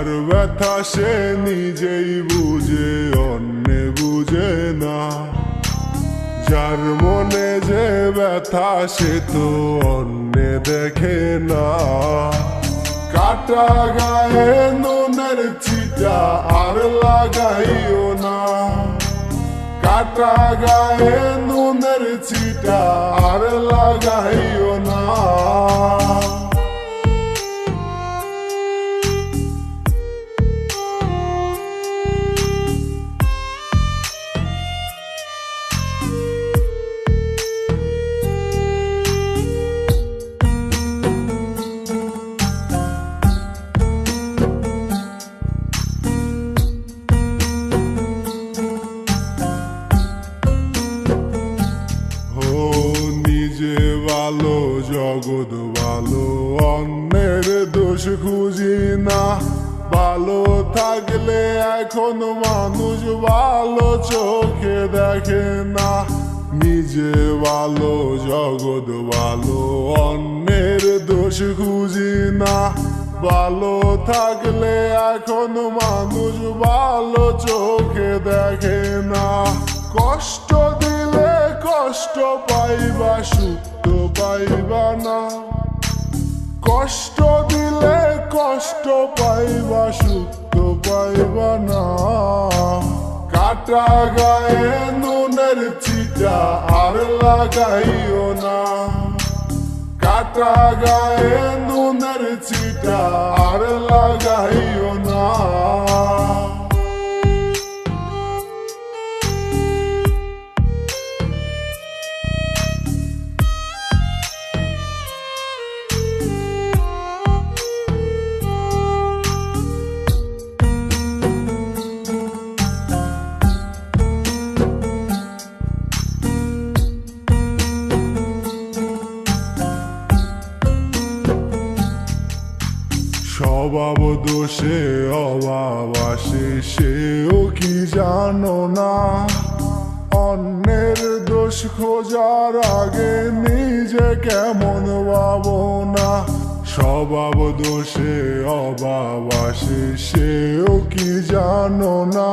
যার ব্যথা সে নিজেই বুঝে, অন্যে বুঝে না। যার মনে যে ব্যথা সে তো অন্যে দেখে না। কাটা গায়ে নুনের ছিটা আর লাগাইও না। কাটা গায়ে নুনের ছিটা আর লাগাইও না। ভালো জগৎ ভালো, অন্যের দোষ খুঁজি না। ভালো থাকলে এখন মানুষ ভালো চোখে দেখে না। নিজে ভালো জগৎ ভালো, অন্যের দোষ খুঁজি না। ভালো থাকলে এখন মানুষ ভালো চোখে দেখে না। কষ্ট দিলে কষ্ট পাইবা, সুখ তো পাইবা না। কষ্ট দিলে কষ্ট পাইবা, সুখ তো পাইবা না। কাটা গায়ে নুনের ছিটা আর লাগাইও না। কাটা গায়ে নুনের ছিটা আর লাগাইও না। স্বভাব দোষে অভাব আসে, সেও কি জানো না। অন্যের দোষ খোঁজার আগে নিজে কেমন ভাবো না। স্বভাব দোষে অভাব আসে, সেও কি জানো না।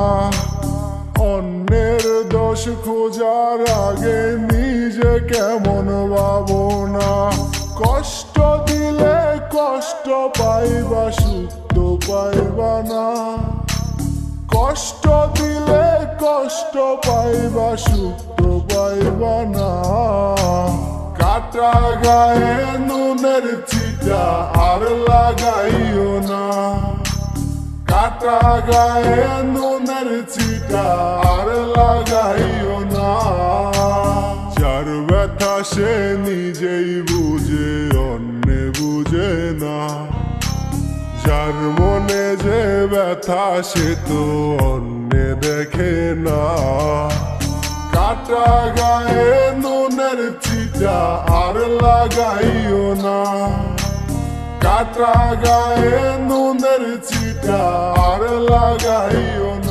অন্যের দোষ খোঁজার আগে নিজে কেমন ভাবো না। কষ্ট দিলে কষ্ট পাইবা, সুখ তো পাইবা না। কষ্ট দিলে কষ্ট পাইবা, সুখ তো পাইবা না। কাটা গায়ে নুনের ছিটা আর লাগাইও না। কাটা গায়ে নুনের ছিটা আর লাগাইও না। যার ব্যথা সে নিজেই বুঝে, অন্যে বুঝে না। যার মনে যে ব্যথা সে তো অন্যে দেখে না। কাটা গায়ে নুনের ছিটা আর লাগাইও না। কাটা গায়ে নুনের ছিটা আর লাগাইও না।